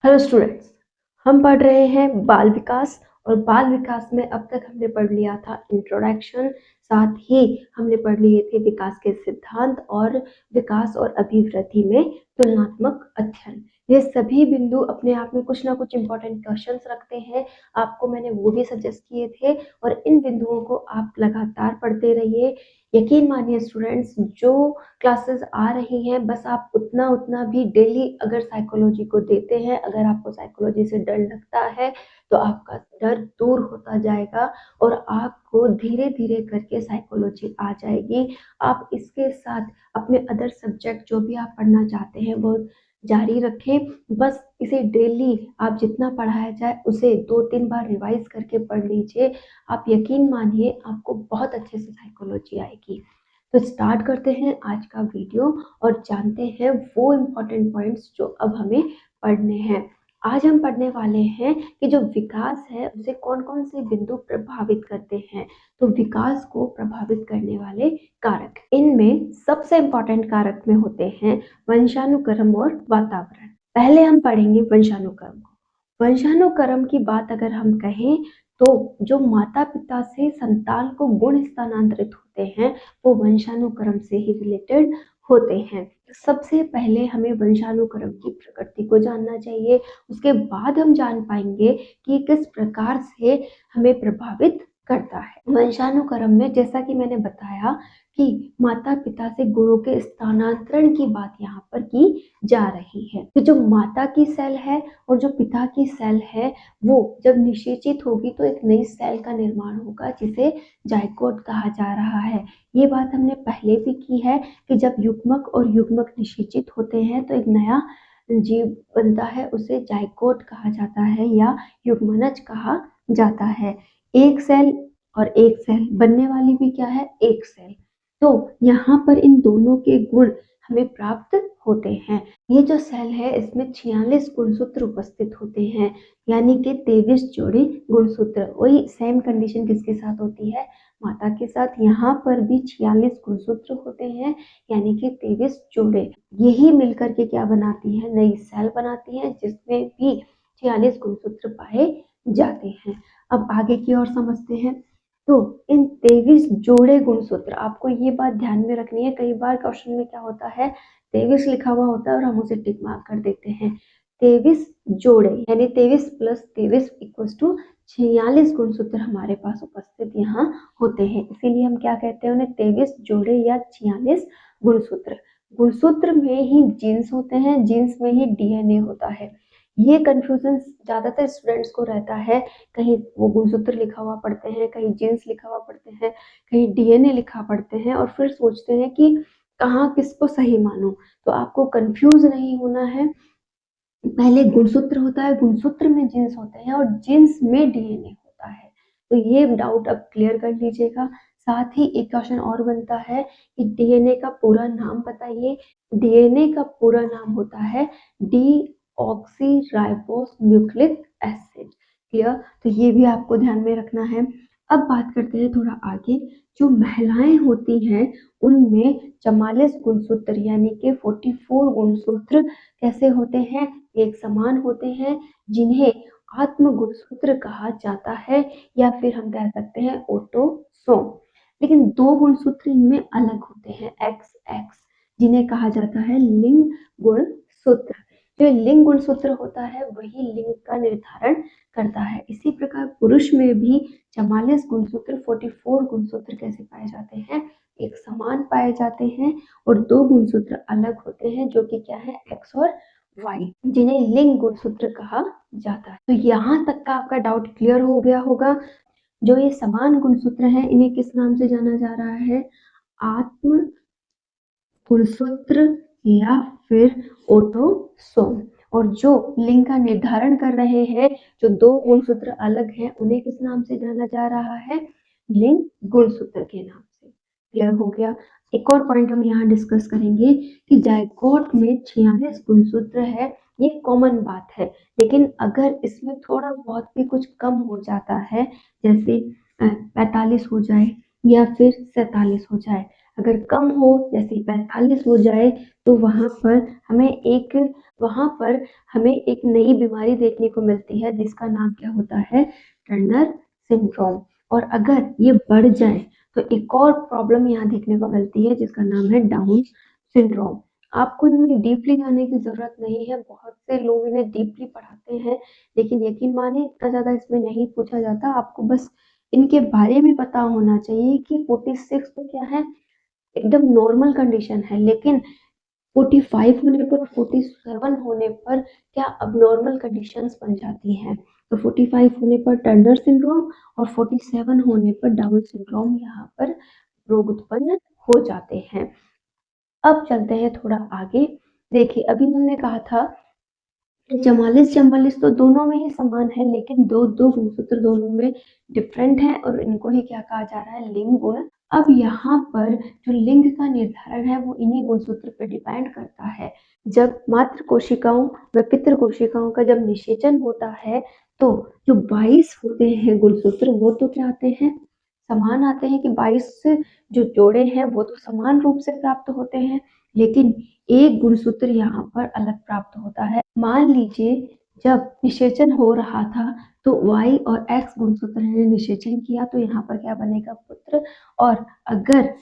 Hello students, हम पढ़ रहे हैं बाल विकास। और बाल विकास में अब तक हमने पढ़ लिया था इंट्रोडक्शन, साथ ही हमने पढ़ लिए थे विकास के सिद्धांत और विकास और अभिवृद्धि में तुलनात्मक अध्ययन। ये सभी बिंदु अपने आप में कुछ ना कुछ इंपॉर्टेंट क्वेश्चंस रखते हैं। आपको मैंने वो भी सजेस्ट किए थे और इन बिंदुओं को आप लगातार पढ़ते रहिए। यकीन मानिए स्टूडेंट्स, जो क्लासेस आ रही हैं बस आप उतना उतना भी डेली अगर साइकोलॉजी को देते हैं, अगर आपको साइकोलॉजी से डर लगता है तो आपका डर दूर होता जाएगा और आपको धीरे धीरे करके साइकोलॉजी आ जाएगी। आप इसके साथ अपने अदर सब्जेक्ट जो भी आप पढ़ना चाहते हैं वो जारी रखें। बस इसे डेली आप जितना पढ़ाया जाए उसे 2-3 बार रिवाइज करके पढ़ लीजिए। आप यकीन मानिए आपको बहुत अच्छे से साइकोलॉजी आएगी। तो स्टार्ट करते हैं आज का वीडियो और जानते हैं वो इम्पोर्टेंट पॉइंट्स जो अब हमें पढ़ने हैं। आज हम पढ़ने वाले हैं कि जो विकास है उसे कौन कौन से बिंदु प्रभावित करते हैं। तो विकास को प्रभावित करने वाले कारक, इनमें सबसे इम्पोर्टेंट कारक में होते हैं वंशानुक्रम और वातावरण। पहले हम पढ़ेंगे वंशानुक्रम को। वंशानुक्रम की बात अगर हम कहें तो जो माता पिता से संतान को गुण स्थानांतरित होते हैं वो वंशानुक्रम से ही रिलेटेड होते हैं। सबसे पहले हमें वंशानुक्रम की प्रकृति को जानना चाहिए, उसके बाद हम जान पाएंगे कि किस प्रकार से हमें प्रभावित करता है। वंशानुक्रम में जैसा कि मैंने बताया कि माता पिता से गुणों के स्थानांतरण की बात यहाँ पर की जा रही है। तो जो माता की सेल है और जो पिता की सेल है वो जब निषेचित होगी तो एक नई सेल का निर्माण होगा जिसे जाइगोट कहा जा रहा है। ये बात हमने पहले भी की है कि जब युग्मक और युग्मक निषेचित होते हैं तो एक नया जीव बनता है, उसे जाइगोट कहा जाता है या युग्मनज कहा जाता है। एक सेल और एक सेल बनने वाली भी क्या है, एक सेल। तो यहाँ पर इन दोनों के गुण हमें प्राप्त होते हैं। ये जो सेल है इसमें 46 गुणसूत्र उपस्थित होते हैं, यानी कि 23 जोड़े गुणसूत्र। वही सेम कंडीशन किसके साथ होती है, माता के साथ। यहाँ पर भी 46 गुणसूत्र होते हैं यानी कि 23 जोड़े। यही मिलकर के क्या बनाती है, नई सेल बनाती है जिसमें भी 46 गुणसूत्र पाए जाते हैं। अब आगे की ओर समझते हैं। तो इन 23 जोड़े गुणसूत्र, आपको ये बात ध्यान में रखनी है। कई बार क्वेश्चन में क्या होता है, 23 लिखा हुआ होता है और हम उसे टिक मार्क कर देते हैं। 23 जोड़े यानी 23 + 23 = 46 गुणसूत्र हमारे पास उपस्थित यहाँ होते हैं। इसीलिए हम क्या कहते हैं उन्हें, 23 जोड़े या 46 गुणसूत्र। गुणसूत्र में ही जीन्स होते हैं, जीन्स में ही डीएनए होता है। ये कंफ्यूजन ज्यादातर स्टूडेंट्स को रहता है, कहीं वो गुणसूत्र लिखा हुआ पढ़ते हैं, कहीं जीन्स लिखा हुआ पढ़ते हैं, कहीं डीएनए लिखा पढ़ते हैं और फिर सोचते हैं कि कहाँ किसको सही मानूं। तो आपको कंफ्यूज नहीं होना है। पहले गुणसूत्र होता है, गुणसूत्र में जीन्स होते हैं और जीन्स में डीएनए होता है। तो ये डाउट अब क्लियर कर लीजिएगा। साथ ही एक क्वेश्चन और बनता है कि डीएनए का पूरा नाम बताइए। डीएनए का पूरा नाम होता है डीऑक्सीराइबोस न्यूक्लिक एसिड। क्लियर, तो ये भी आपको ध्यान में रखना है। अब बात करते हैं थोड़ा आगे। जो महिलाएं होती हैं उनमें 44 गुणसूत्र यानी कि 44 गुणसूत्र कैसे होते हैं, एक समान होते हैं, जिन्हें आत्म गुणसूत्र कहा जाता है या फिर हम कह सकते हैं ऑटोसोम। लेकिन 2 गुणसूत्र इनमें अलग होते हैं, एक्स एक्स, जिन्हें कहा जाता है लिंग गुणसूत्र। जो लिंग गुणसूत्र होता है वही लिंग का निर्धारण करता है। इसी प्रकार पुरुष में भी 44 गुणसूत्र 44 गुणसूत्र कैसे पाए जाते हैं, एक समान पाए जाते हैं और 2 गुणसूत्र अलग होते हैं जो कि क्या है, एक्स और वाई, जिन्हें लिंग गुणसूत्र कहा जाता है। तो यहाँ तक का आपका डाउट क्लियर हो गया होगा। जो ये समान गुणसूत्र हैं इन्हें किस नाम से जाना जा रहा है, आत्म गुणसूत्र या फिर ऑटोसोम। और जो लिंग का निर्धारण कर रहे हैं, जो 2 गुणसूत्र अलग हैं, उन्हें किस नाम से जाना जा रहा है, लिंग गुणसूत्र के नाम से। क्लियर हो गया। एक और पॉइंट हम यहाँ डिस्कस करेंगे कि जाइगोट में 46 गुणसूत्र है, ये कॉमन बात है। लेकिन अगर इसमें थोड़ा बहुत भी कुछ कम हो जाता है, जैसे 45 हो जाए या फिर 47 हो जाए, अगर कम हो जैसे 45 हो जाए तो वहाँ पर हमें एक नई बीमारी देखने को मिलती है जिसका नाम क्या होता है, टर्नर सिंड्रोम। और अगर ये बढ़ जाए तो एक और प्रॉब्लम यहाँ देखने को मिलती है जिसका नाम है डाउन सिंड्रोम। आपको इनमें डीपली जाने की जरूरत नहीं है, बहुत से लोग इन्हें डीपली पढ़ाते हैं, लेकिन यकीन माने इतना ज्यादा इसमें नहीं पूछा जाता। आपको बस इनके बारे में पता होना चाहिए कि 46 तो क्या है, एकदम नॉर्मल कंडीशन है, लेकिन 45 होने पर, 47 होने पर क्या अबनॉर्मल कंडीशंस बन जाती हैं। तो 45 होने पर टर्नर सिंड्रोम और 47 होने पर डाउन सिंड्रोम यहाँ पर रोग उत्पन्न हो जाते हैं। अब चलते हैं थोड़ा आगे। देखिए अभी हमने कहा था 44-44 तो दोनों में ही समान है, लेकिन दो दो गुणसूत्र दोनों में डिफरेंट है और इनको ही क्या कहा जा रहा है, लिंग गुण। अब यहाँ पर जो लिंग का निर्धारण है वो इन्हीं गुणसूत्र पर डिपेंड करता है। जब मातृ कोशिकाओं व पितृ कोशिकाओं का जब निषेचन होता है तो जो 22 होते हैं गुणसूत्र वो तो क्या आते हैं, समान आते हैं कि 22 जो जोड़े हैं वो तो समान रूप से प्राप्त होते हैं, लेकिन एक गुणसूत्र यहाँ पर अलग प्राप्त होता है। मान लीजिए जब निषेचन हो रहा था तो Y और X गुणसूत्र ने निषेचन किया तो यहाँ पर क्या बनेगा, पुत्र। और अगर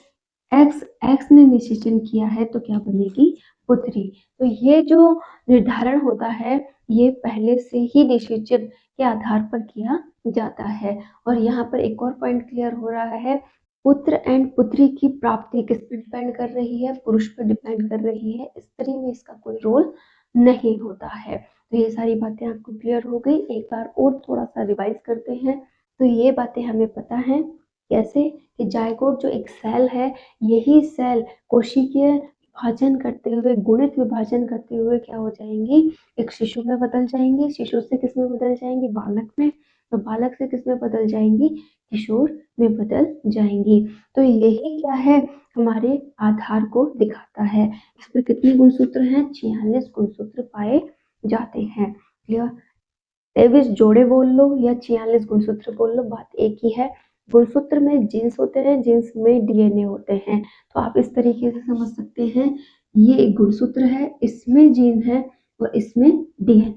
X ने निषेचन किया है तो क्या बनेगी, पुत्री। तो ये जो निर्धारण होता है ये पहले से ही निषेचन के आधार पर किया जाता है। और यहाँ पर एक और पॉइंट क्लियर हो रहा है, पुत्र एंड पुत्री की प्राप्ति किस पर डिपेंड कर रही है, पुरुष पर डिपेंड कर रही है, स्त्री में इसका कोई रोल नहीं होता है। तो ये सारी बातें आपको क्लियर हो गई। एक बार और थोड़ा सा रिवाइज करते हैं। तो ये बातें हमें पता है कैसे, कि जायगोट जो एक सेल है, यही सेल कोशिकीय विभाजन करते हुए, गुणित विभाजन करते हुए क्या हो जाएंगी, एक शिशु में बदल जाएंगी। शिशु से किस में बदल जाएंगी, बालक में। और बालक से किस में बदल जाएंगी, किशोर में बदल जाएंगी। तो यही क्या है, हमारे आधार को दिखाता है। इसमें कितने गुणसूत्र हैं, 46 गुणसूत्र पाए जाते हैं। क्लियर, 23 जोड़े बोल लो या 46 गुणसूत्र बोल लो, बात एक ही है। गुणसूत्र में जीन्स होते हैं, जीन्स में डीएनए होते हैं। तो आप इस तरीके से समझ सकते हैं, ये एक गुणसूत्र है, इसमें जीन है और इसमें डीएनए।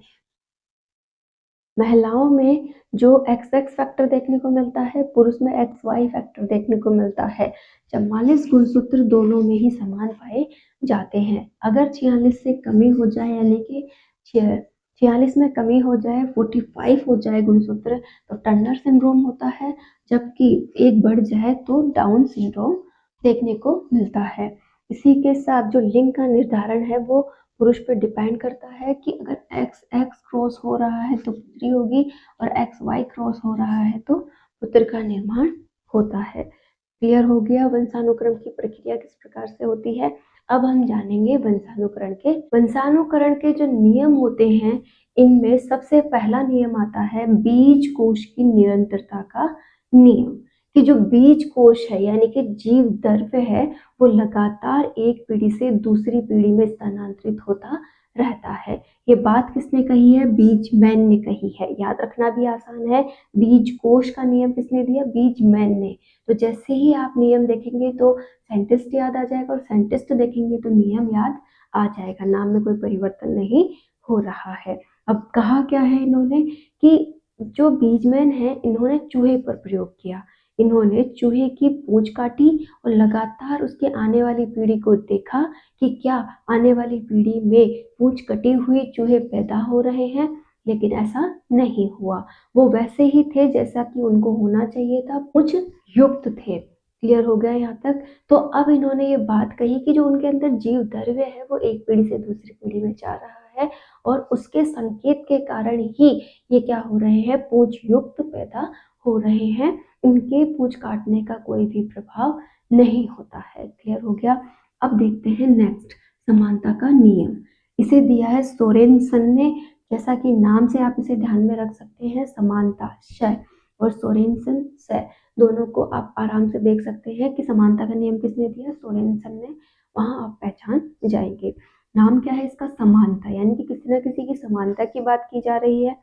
महिलाओं में जो XX फैक्टर देखने को मिलता है, पुरुष में XY फैक्टर देखने को मिलता है। 44 गुणसूत्र दोनों में ही समान पाए जाते हैं। अगर 46 से कमी हो जाए, यानी कि 46 में कमी हो जाए, 45 हो जाए गुणसूत्र, तो टर्नर सिंड्रोम होता है। जबकि एक बढ़ जाए तो डाउन सिंड्रोम देखने को मिलता है। इसी के साथ जो लिंग का निर्धारण है वो पुरुष पर डिपेंड करता है कि अगर XX क्रॉस हो रहा है तो पुत्री होगी और XY क्रॉस हो रहा है तो पुत्र का निर्माण होता है। क्लियर हो गया वंशानुक्रम की प्रक्रिया किस प्रकार से होती है। अब हम जानेंगे वंशानुकरण के जो नियम होते हैं, इनमें सबसे पहला नियम आता है बीज कोश की निरंतरता का नियम। कि जो बीज कोश है यानी कि जीव द्रव्य है वो लगातार एक पीढ़ी से दूसरी पीढ़ी में स्थानांतरित होता रहता है। ये बात किसने कही है, बीजमैन ने कही है। याद रखना भी आसान है, बीज कोश का नियम किसने दिया, बीजमैन ने। तो जैसे ही आप नियम देखेंगे तो साइंटिस्ट याद आ जाएगा और साइंटिस्ट देखेंगे तो नियम याद आ जाएगा। नाम में कोई परिवर्तन नहीं हो रहा है। अब कहा क्या है इन्होंने कि जो बीजमैन है इन्होंने चूहे पर प्रयोग किया। इन्होंने चूहे की पूंछ काटी और लगातार उसके आने वाली पीढ़ी को देखा कि क्या आने वाली पीढ़ी में पूंछ कटी हुई चूहे पैदा हो रहे हैं, लेकिन ऐसा नहीं हुआ। वो वैसे ही थे जैसा कि उनको होना चाहिए था, पूंछ युक्त थे। क्लियर हो गया यहाँ तक। तो अब इन्होंने ये बात कही कि जो उनके अंदर जीव द्रव्य है वो एक पीढ़ी से दूसरी पीढ़ी में जा रहा है और उसके संकेत के कारण ही ये क्या हो रहे हैं, पूंछ युक्त पैदा हो रहे हैं। उनके पूंछ काटने का कोई भी प्रभाव नहीं होता है। क्लियर हो गया। अब देखते हैं नेक्स्ट, समानता का नियम। इसे दिया है सोरेनसन ने। जैसा कि नाम से आप इसे ध्यान में रख सकते हैं, समानता श और सोरेनसन स, दोनों को आप आराम से देख सकते हैं कि समानता का नियम किसने दिया, सोरेनसन ने। वहां आप पहचान जाएंगे। नाम क्या है इसका, समानता, यानी कि किसी न किसी की समानता की बात की जा रही है।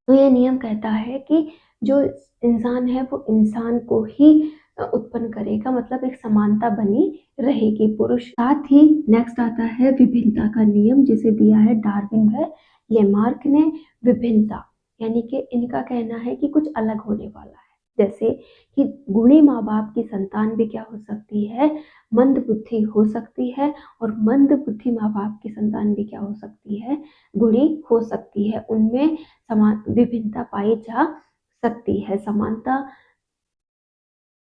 तो यह नियम कहता है कि जो इंसान है वो इंसान को ही उत्पन्न करेगा, मतलब एक समानता बनी रहेगी पुरुष। साथ ही नेक्स्ट आता है विभिन्नता का नियम, जिसे दिया है डार्विन व लेमार्क ने। विभिन्नता यानी कि इनका कहना है कि कुछ अलग होने वाला है, जैसे कि गुणी माँ बाप की संतान भी क्या हो सकती है, मंद बुद्धि हो सकती है, और मंद बुद्धि माँ बाप की संतान भी क्या हो सकती है, गुणी हो सकती है। उनमें समान विभिन्नता पाई जा सकती है। समानता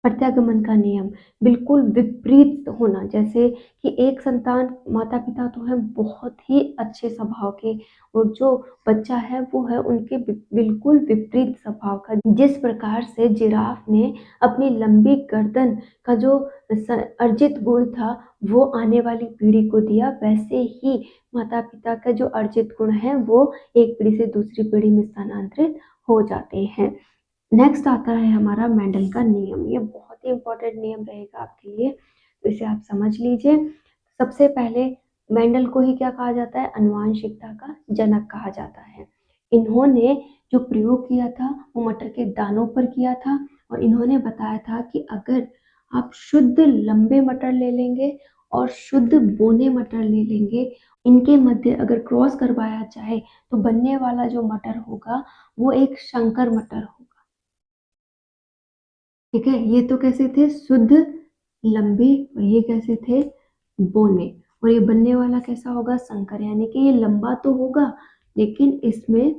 प्रत्यागमन का नियम बिल्कुल विपरीत होना, जैसे कि एक संतान, माता पिता तो है बहुत ही अच्छे स्वभाव के, और जो बच्चा है वो है उनके बिल्कुल विपरीत स्वभाव का। जिस प्रकार से जिराफ ने अपनी लंबी गर्दन का जो अर्जित गुण था वो आने वाली पीढ़ी को दिया, वैसे ही माता पिता का जो अर्जित गुण है वो एक पीढ़ी से दूसरी पीढ़ी में स्थानांतरित हो जाते हैं। नेक्स्ट आता है हमारा मेंडल का नियम। ये बहुत ही इंपॉर्टेंट नियम रहेगा आपके लिए, तो इसे आप समझ लीजिए। सबसे पहले मेंडल को ही क्या कहा जाता है, अनुवांशिकता का जनक कहा जाता है। इन्होंने जो प्रयोग किया था वो मटर के दानों पर किया था, और इन्होंने बताया था कि अगर आप शुद्ध लंबे मटर ले लेंगे और शुद्ध बोने मटर ले लेंगे, इनके मध्य अगर क्रॉस करवाया जाए तो बनने वाला जो मटर होगा वो एक संकर मटर होगा। ठीक है, ये तो कैसे थे, शुद्ध लंबे, और ये कैसे थे, बोने। और ये बनने वाला कैसा होगा, संकर, यानी कि ये लंबा तो होगा लेकिन इसमें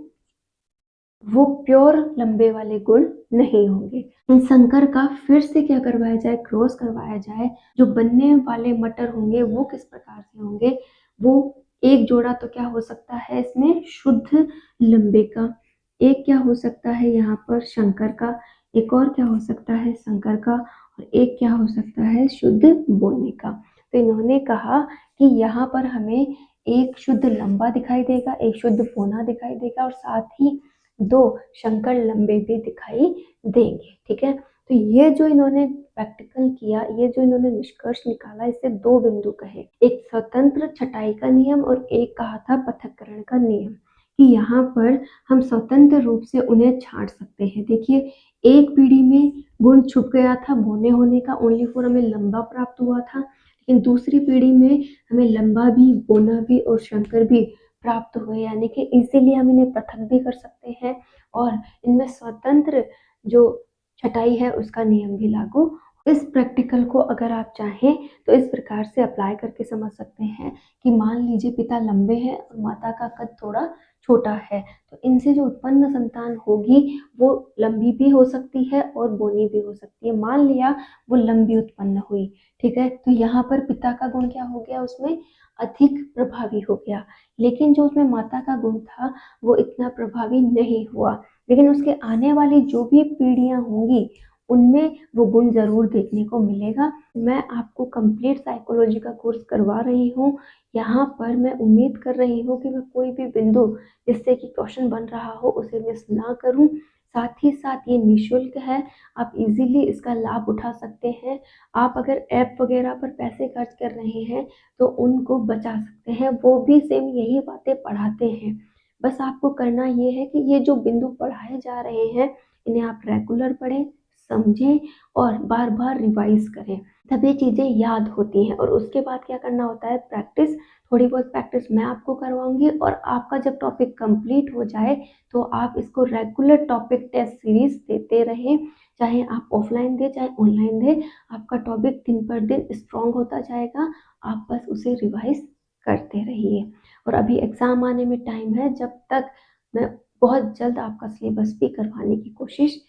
वो प्योर लंबे वाले गुण नहीं होंगे। इन संकर का फिर से क्या करवाया जाए, क्रॉस करवाया जाए। जो बनने वाले मटर होंगे वो किस प्रकार से होंगे, वो एक जोड़ा तो क्या हो सकता है इसमें, शुद्ध लंबे का, एक क्या हो सकता है यहाँ पर शंकर का, एक और क्या हो सकता है शंकर का, और एक क्या हो सकता है शुद्ध बोने का। तो इन्होंने कहा कि यहाँ पर हमें एक शुद्ध लंबा दिखाई देगा, एक शुद्ध बोना दिखाई देगा, और साथ ही दो शंकर लंबे भी दिखाई देंगे। ठीक है, तो ये जो इन्होंने प्रैक्टिकल किया, ये जो इन्होंने निष्कर्ष निकाला, इससे दो बिंदु कहे, एक स्वतंत्र छटाई का नियम और एक कहा था पृथक्करण का नियम, कि यहाँ पर हम स्वतंत्र रूप से उन्हें छांट सकते हैं। देखिए, एक पीढ़ी में गुण छुप गया था बोने होने का, ओनली फॉर हमें लंबा प्राप्त हुआ था, लेकिन दूसरी पीढ़ी में हमें लंबा भी, बोना भी और शंकर भी प्राप्त हुए, यानी कि इसीलिए हम इन्हें पृथक भी कर सकते हैं, और इनमें स्वतंत्र जो छटाई है उसका नियम भी लागू। इस प्रैक्टिकल को अगर आप चाहें तो इस प्रकार से अप्लाई करके समझ सकते हैं कि मान लीजिए पिता लंबे हैं और माता का कद थोड़ा छोटा है, तो इनसे जो उत्पन्न संतान होगी वो लंबी भी हो सकती है और बोनी भी हो सकती है। मान लिया वो लंबी उत्पन्न हुई, ठीक है, तो यहाँ पर पिता का गुण क्या हो गया, उसमें अधिक प्रभावी हो गया, लेकिन जो उसमें माता का गुण था वो इतना प्रभावी नहीं हुआ, लेकिन उसके आने वाली जो भी पीढ़ियां होंगी उनमें वो गुण जरूर देखने को मिलेगा। मैं आपको कंप्लीट साइकोलॉजी का कोर्स करवा रही हूँ, यहाँ पर मैं उम्मीद कर रही हूँ कि मैं कोई भी बिंदु जिससे कि क्वेश्चन बन रहा हो उसे मिस ना करूँ। साथ ही साथ ये निःशुल्क है, आप इजीली इसका लाभ उठा सकते हैं। आप अगर ऐप वगैरह पर पैसे खर्च कर रहे हैं तो उनको बचा सकते हैं, वो भी सेम यही बातें पढ़ाते हैं। बस आपको करना ये है कि ये जो बिंदु पढ़ाए जा रहे हैं इन्हें आप रेगुलर पढ़ें, समझें और बार बार रिवाइज करें, तभी चीज़ें याद होती हैं। और उसके बाद क्या करना होता है, प्रैक्टिस, थोड़ी बहुत प्रैक्टिस मैं आपको करवाऊंगी, और आपका जब टॉपिक कंप्लीट हो जाए तो आप इसको रेगुलर टॉपिक टेस्ट सीरीज देते रहें, चाहे आप ऑफलाइन दें चाहे ऑनलाइन दें, आपका टॉपिक दिन पर दिन स्ट्रॉन्ग होता जाएगा। आप बस उसे रिवाइज करते रहिए। और अभी एग्ज़ाम आने में टाइम है, जब तक मैं बहुत जल्द आपका सिलेबस भी करवाने की कोशिश